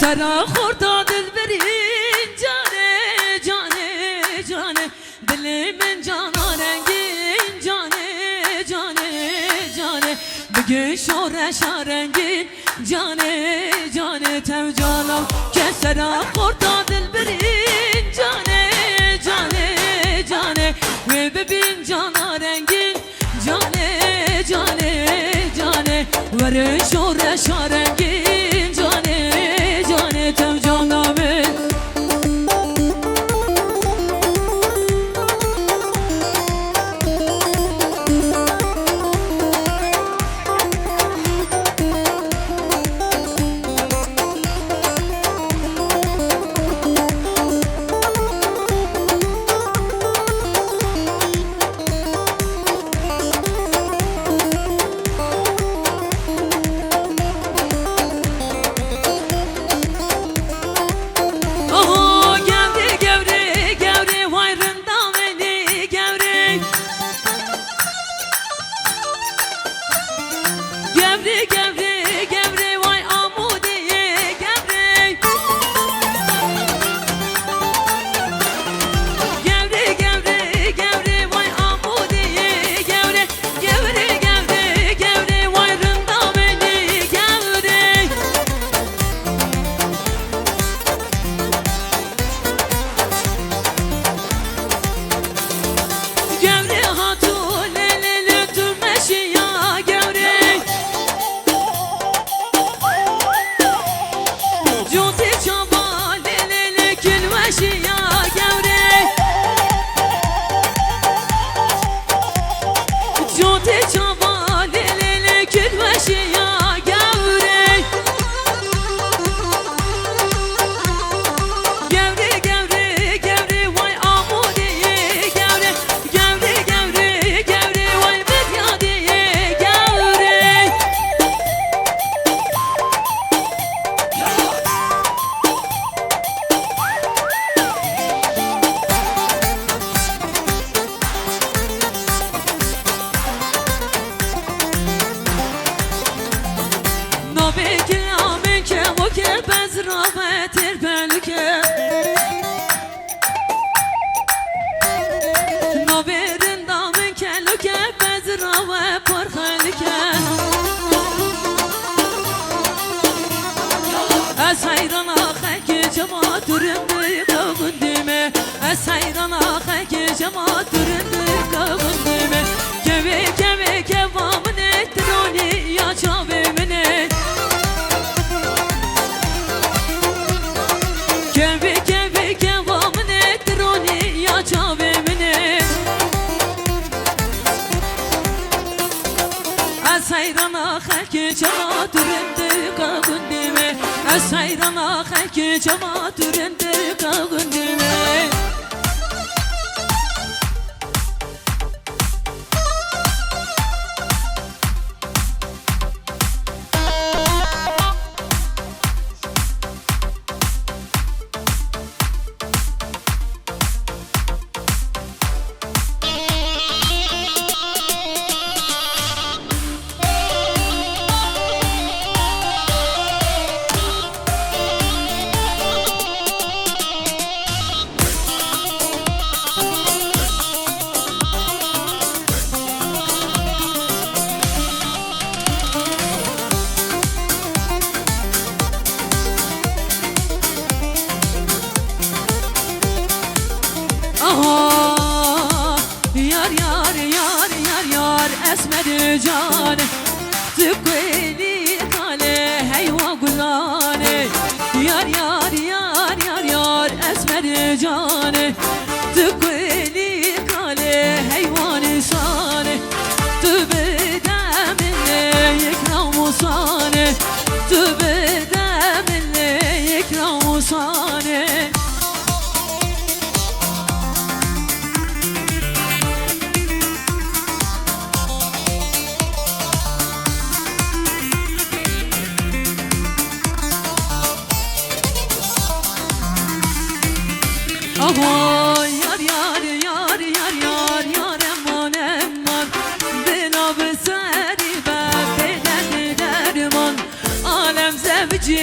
سرا خوردا دل برین جانه جانه جانه دل من جانا رنگین جانه جانه جانه بگه شورش رنگین جانه جانه تو جانم که سرا خوردا دل برین جانه جانه جانه و ببین جانا رنگین جانه جانه جانه ور شورش رنگین جانه جانه تو جانم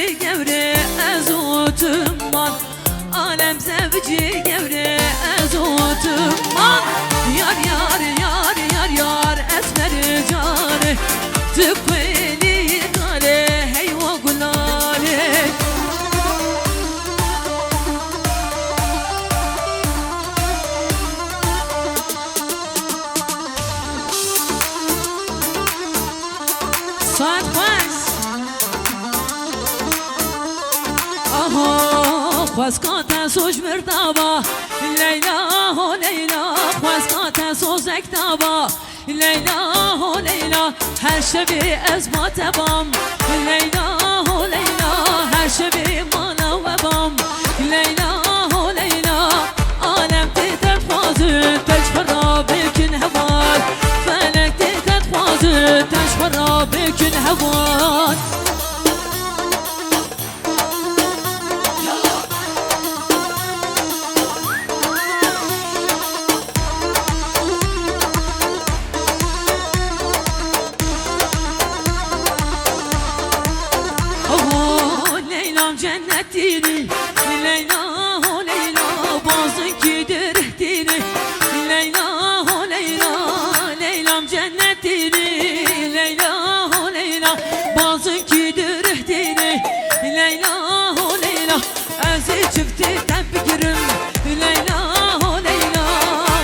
zevci gevre ezotumman Alem zevci gevre ezotumman Yar yar yar yar yar esmer care Tıkkeli kale heyva gulale Saat خوش آها خواسکات سوش مرتبا لیلا ها لیلا خواسکات سوزک تبا لیلا ها لیلا هر شبی از ما تبام لیلا ها لیلا هر شبی مانا و بام لیلا ها لیلا عالم تیتت خوازه تجفرا بکن هوال فلک تیتت خوازه تجفرا بکن هوال cennetini Leyla ho Leyla bazın kidirtini Leyla ho Leyla Leylam cennetini Leyla ho Leyla bazın kidirtini Leyla ho Leyla Ezi çıktı tepikirim Leyla ho Leyla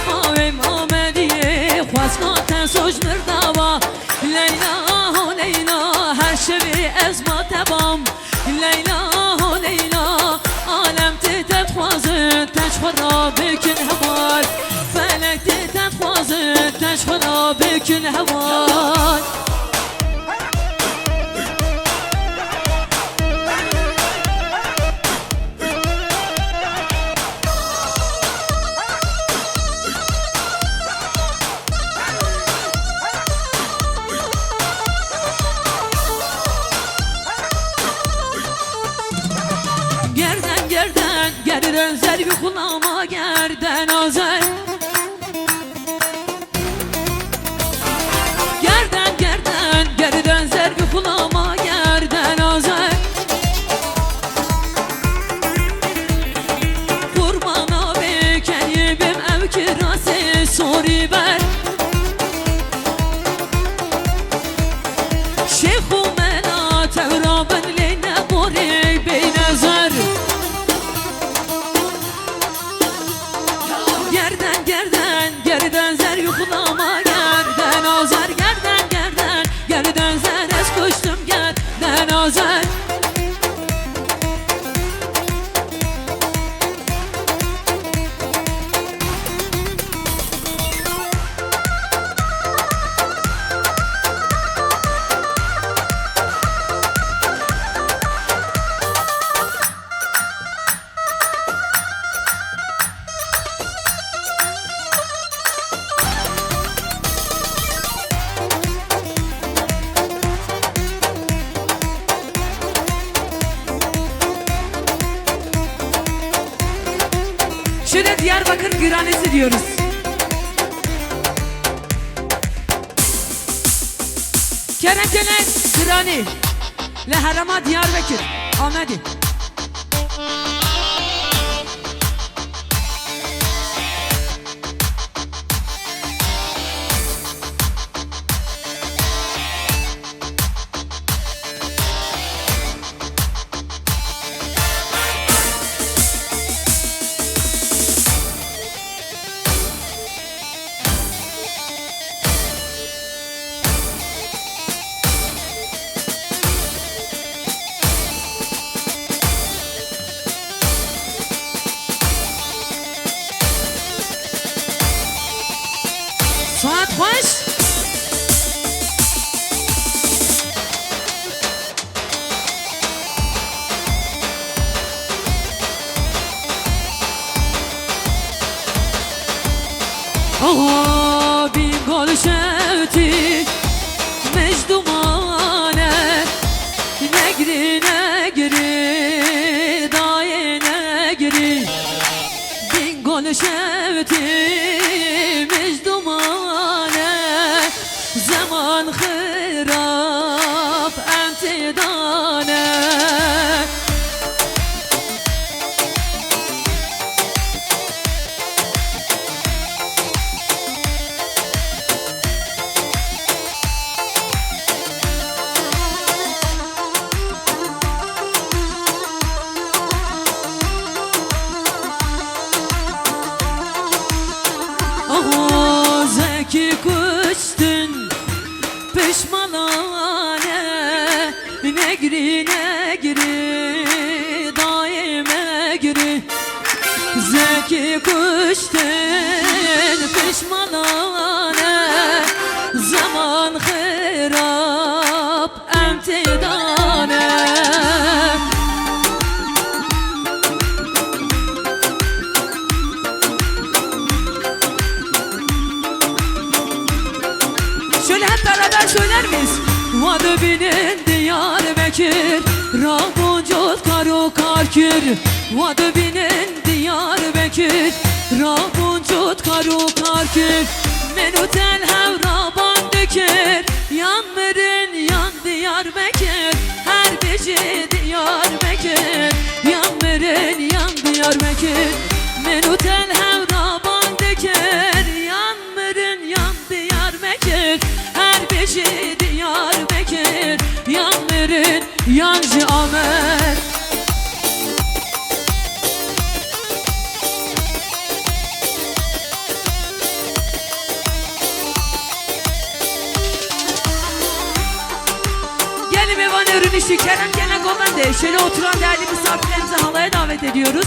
Mavim amediye Khwaskaten soj mirdava Leyla ho Leyla Her şevi ezma tebam Leyla ho Leyla Alem tete خوازه تشخرا بکن هوال فلک تته خوازه تشخرا بکن هوال Gerden zerbi kulağıma gerden azer Gerden zerbi kulağıma gerden azer Kurbana bekenibim ev kirası sori ber Şeyhu mela tevrabın leyne bori beynezer Gerden zer yukulama gerden azer Gerden zer es koştum gerden azer Şöyle Diyarbakır Gıranesi diyoruz. Kerenkelen Gırani Leherama Diyarbakır Ahmedi Saat خوش آها بی گل شوتی مجدومانه نگری دای نگری بی گل شوتی مجدومانه زمان خراب انت دانه negri negri daime gri Zeki kuşten pişmanane Zaman hırap emtidane Şöyle hep beraber söyler miyiz? Vadöbinin Diyarbakır Rabuncut karu karkir Vadöbinin Diyarbakır Rabuncut karu karkir Menutel hevraban döker Yanmırın yan Diyarbakır Her bici Diyarbakır Yanmırın yan Diyarbakır Menutel hevraban döker Yanmırın yan Diyarbakır Her bici Diyarbakır Yanmırın yancı Ahmet Gelin Evan Örünüşü Kerem Gene Gomen de şöyle oturan değerli misafirlerimizi halaya davet ediyoruz.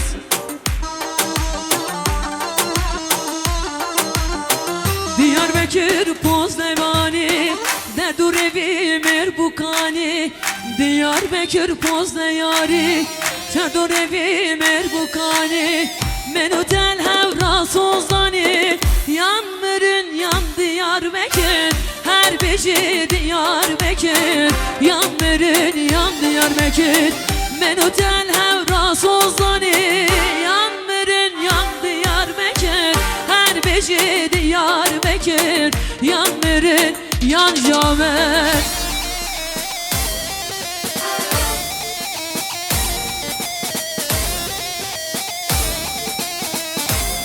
Diyarbakır Pozdevani Derdur evi merbukani Diyarbakır Pozdeyari Derdur evi merbukani Menutel hevra sozlani Yanmırın yan Diyarbakır Her beşi Diyarbakır Yanmırın yan Diyarbakır Menutel hevra sozlani Yanmırın yan Diyarbakır Her beşi Diyarbakır Yanmırın yan Camet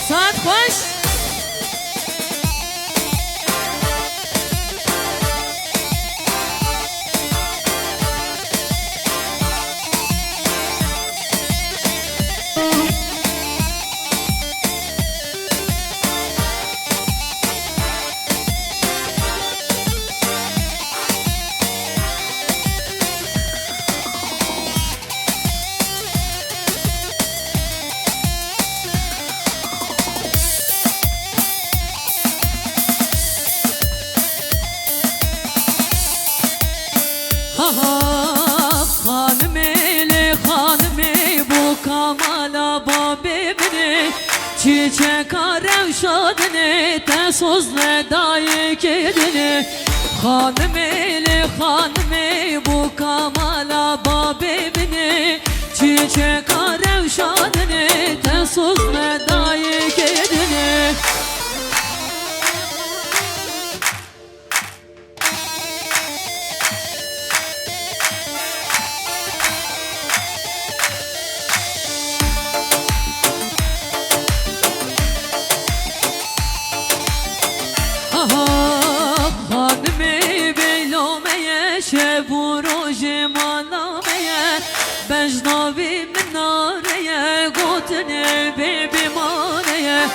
Saat hoş Hanımı bu kamala babimini Çiçek arevşadını te sözle dayık edini Hanımı bu kamala babimini Çiçek arevşadını te sözle dayık edini Şevroje malameye Bejnavi minareye Gotine bebimaneye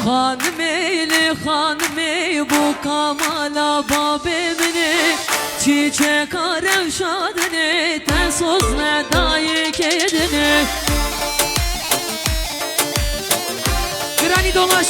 Hanımı bu kamala babimini Çiçek arevşadını te sözle dayık edini Granny dolaş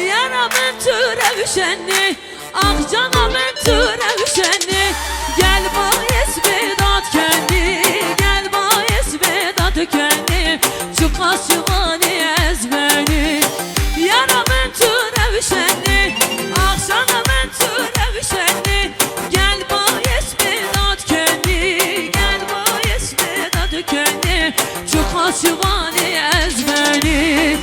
Yaramın türevşeni Ah canamın türevşeni Gel bana esmedat kendi beni Çok az şivani ez beni Yaramın tür evşenli Akşamın tür evşenli Gel bayes mi dad kendi Gel bayes mi dad kendi Çok az şivani ez beni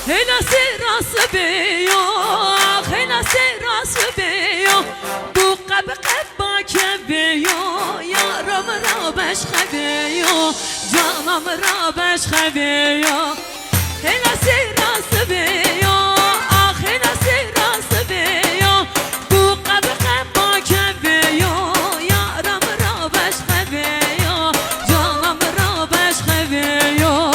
Hela serası beyo, hela serası beyo Bu kabba kebeyo, yaram rabeş xebeyo Canam rabeş xebeyo Hela serası beyo, hela serası beyo Bu kabba kebeyo, yaram rabeş xebeyo Canam rabeş xebeyo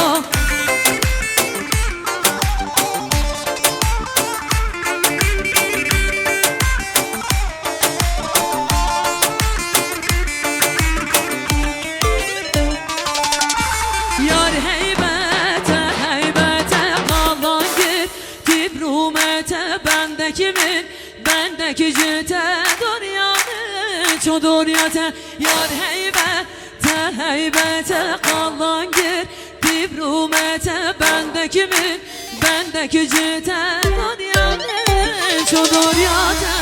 Yar heybete heybete kalan git Dibrumete bendeki cite Dünyanı çoduryete Yar heybete heybete kalan git Dibrumete bendeki cite Dünyanı çoduryete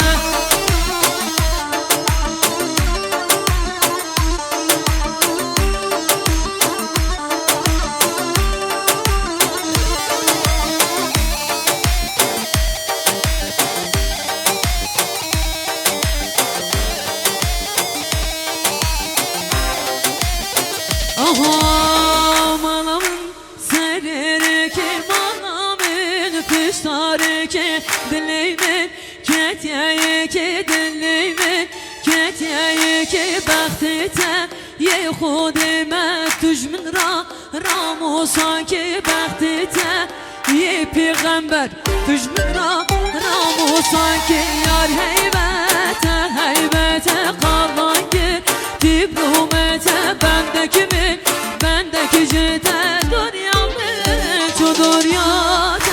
Aha malamın serir ki malamın piştarı ki dilimin Ketiyeyi ki dilimin Ketiyeyi ki bəxtite Ye xudime tücmün ramusan ki bəxtite Ye peygamber tücmün ramusan ki Yar heybete heybete kalan gir Diplomete bendeki cide Dünyanı çoduryate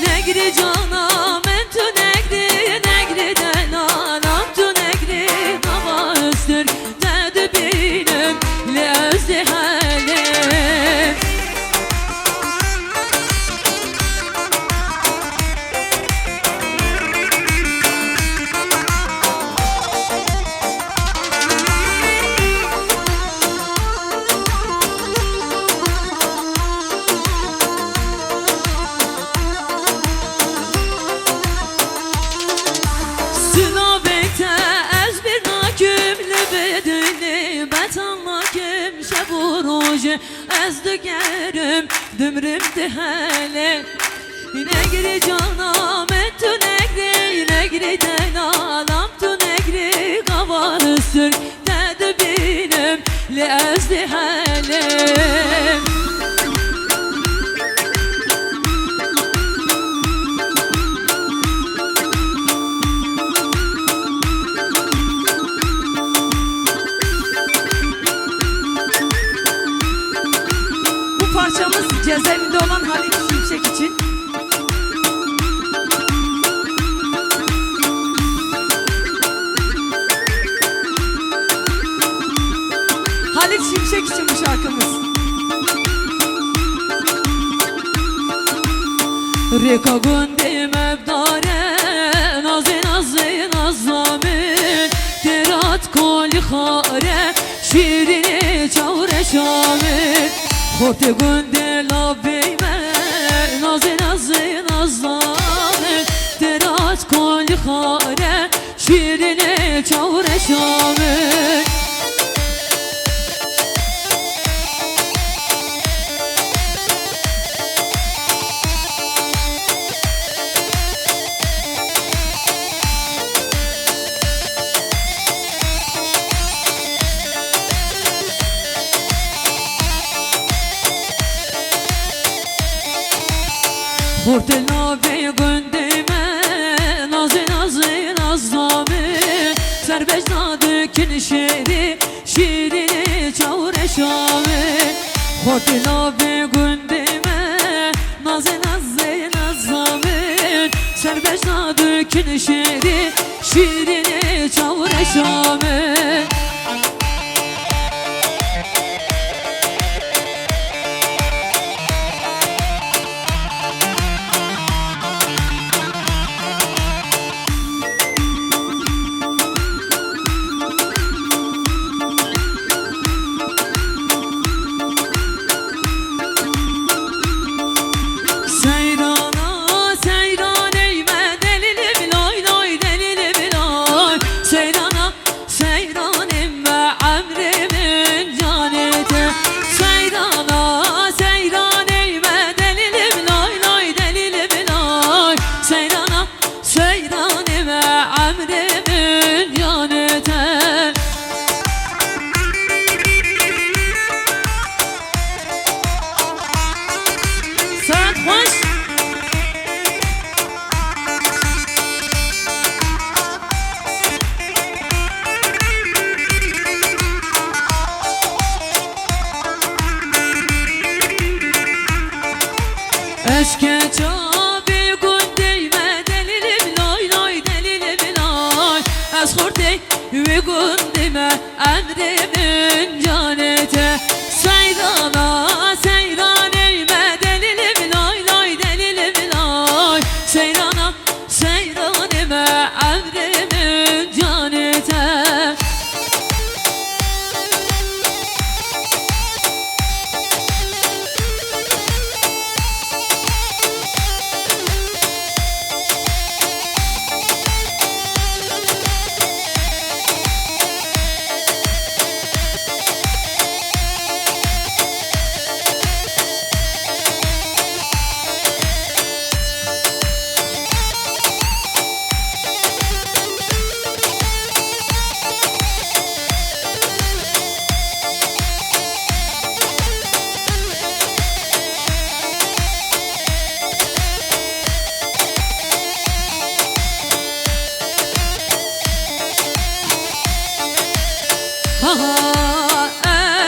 Negri canam entu negri den anam tu negri Nava üstür dedi benim li özdi halim Ez digerim dümrüm dihale Negri canam entu negri den alam tu negri Kavanıstır dedi benim li ez dihalim Parçamız cezaevinde olan Halit Şimşek için. Halit Şimşek için bu şarkımız. Rika gundi mebdare Nazi nazi nazamın Tirat koli khare Şirini çavre şamın Horti gundi labeyme Nazi nazi nazamın Tirat koli khare Şirini çavre şamın Horti labi gündime Nazi nazi nazamın Serbest dökün şiiri Şiirini çavre şamın Horti labi gündime Nazi nazi nazamın Serbest dökün şiiri Şiirini çavre şamın Eşke çabi gündeyme delilim loy loy delilim loy Ez hortey ve gündeyme emrimin canete Seyrana seyran eyme delilim loy loy delilim loy Seyrana seyran eyme emrimin canete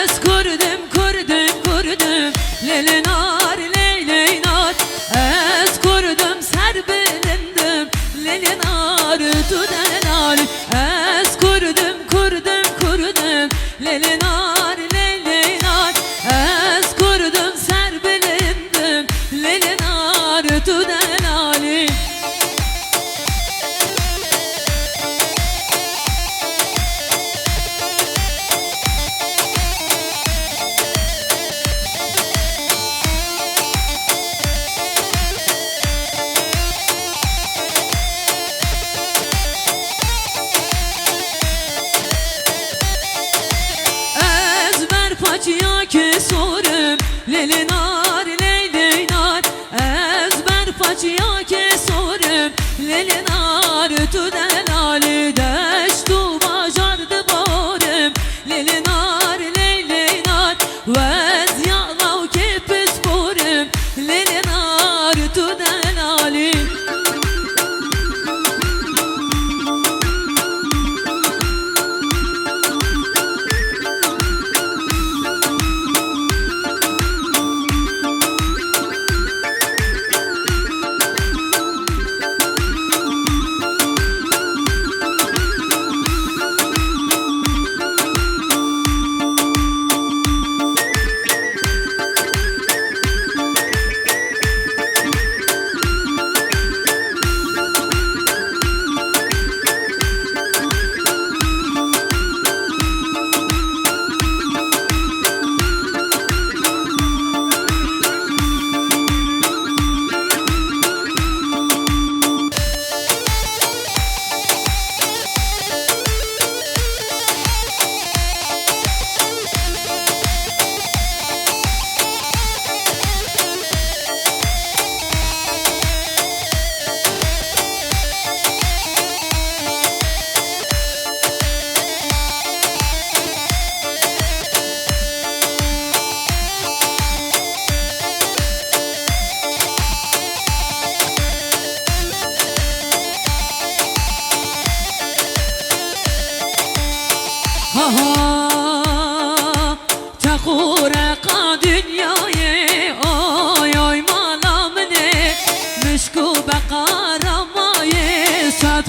Es kurdum kurdum kurdum Lelinar leylinar Es kurdum serbilindim Lelinar tudenar Es kurdum kurdum kurdum Lelinar leylinar Es kurdum serbilindim Lelinar tudenar Paçya kesorum Lelinar leylinar Ezber paçya kesorum Lelinar tudelali Deştu bacardı barım Lelinar leylinar Vez yalav kepis borum Lelinar tudelali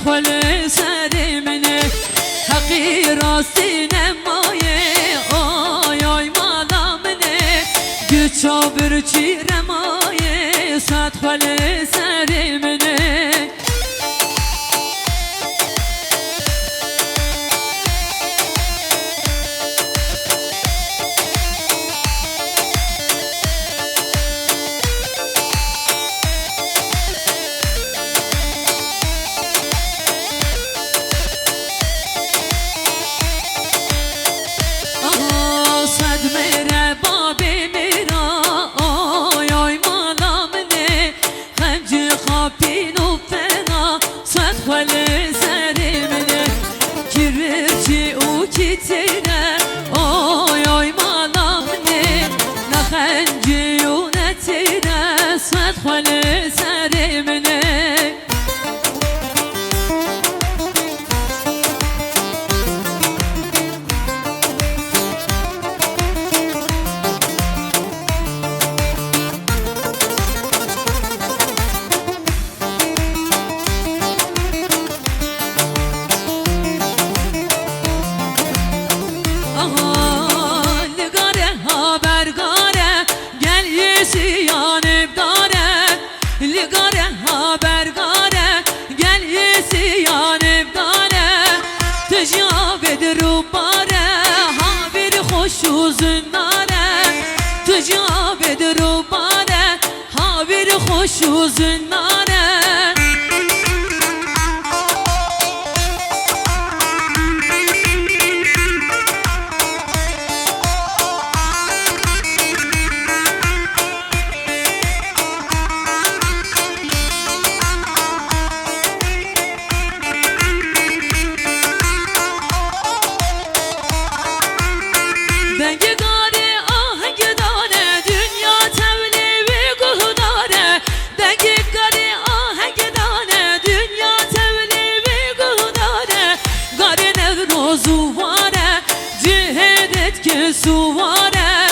خل سر منه حقی راستی نمایه آی آی مالا منه گچا برچی رمایه صد خل سر منه خوشو زنانه سواره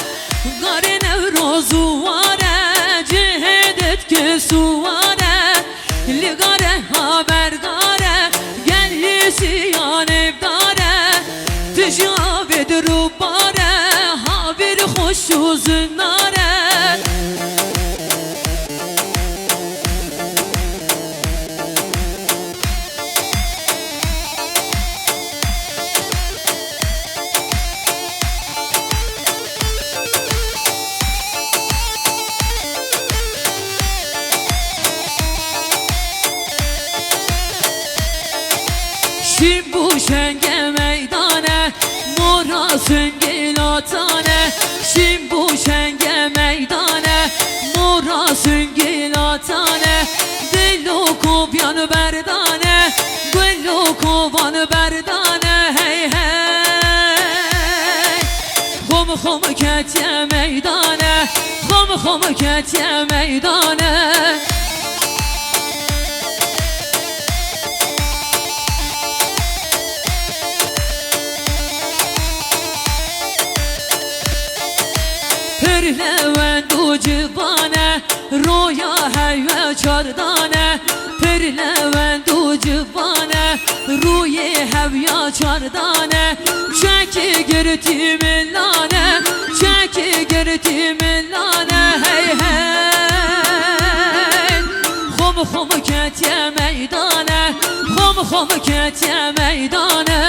غار نوروز واره جهدت که سواره لگاره ها برگاره گل یسیان ابداره تجاوید رو باره ها بر خوش و زناره Şimdi şenge meydane mora süngil atane Şimdi şenge meydane mora süngil atane Dillu kubyan berdane Güllu kuban berdane Hey hey Khum khum ketiye meydane Khum khum ketiye meydane Pirlevendû civane roya heyve çardane Pirlevendû civane roye hevya çardane Çeki girti millane Çeki girti millane Hey hey Khum khum ketiye meydane Khum khum ketiye meydane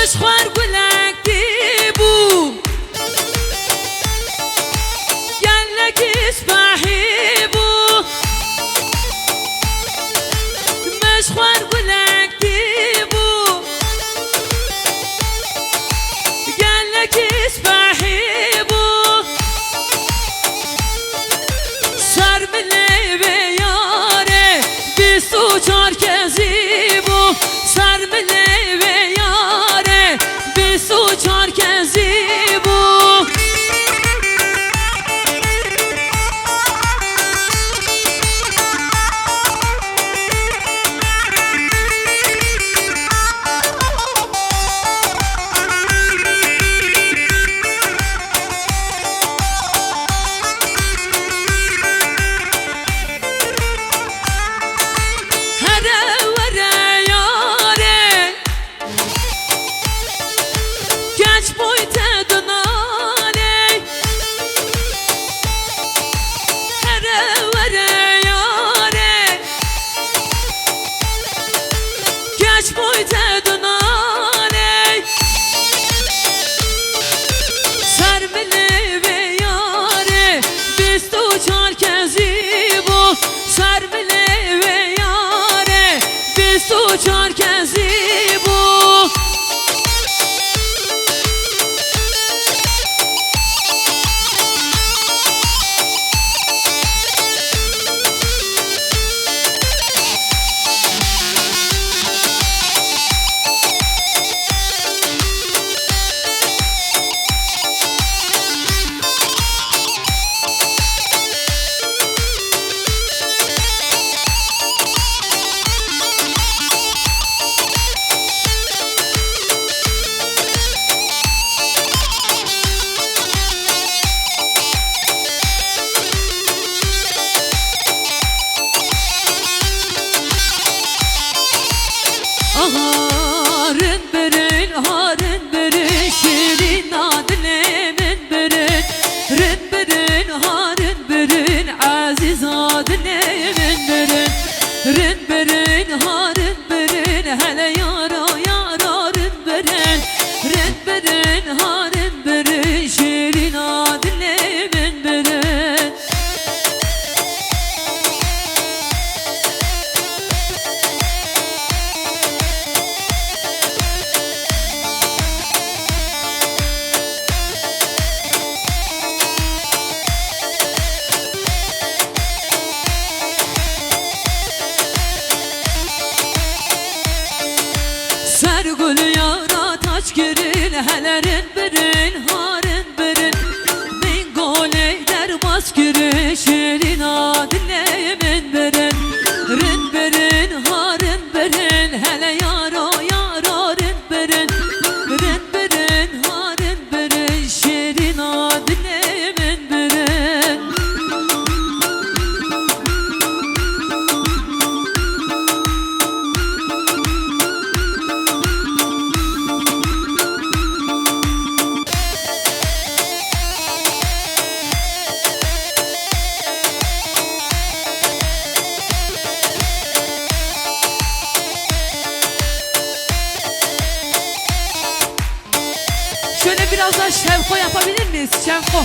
مشخور گلک دیبو گلک اسبحی بو مشخور گلک دیبو گلک اسبحی بو سر بله به یاره 24 کزی بو سر بله به یاره 24 کزی بو birin harın birin şirin adilimin birin rin birin harın birin aziz adilimin birin rin birin harın birin hele yara yararın birin rin birin harın birin şirin adilimin birin. Sergül yara taç girin helerin birin harın birin bin gol eder bas girin şirin adillemin birin rin birin harın birin hele yara yararın birin rin birin harın birin şirin adillemin birin. Şöyle biraz daha şevko yapabilir miyiz? Şevko.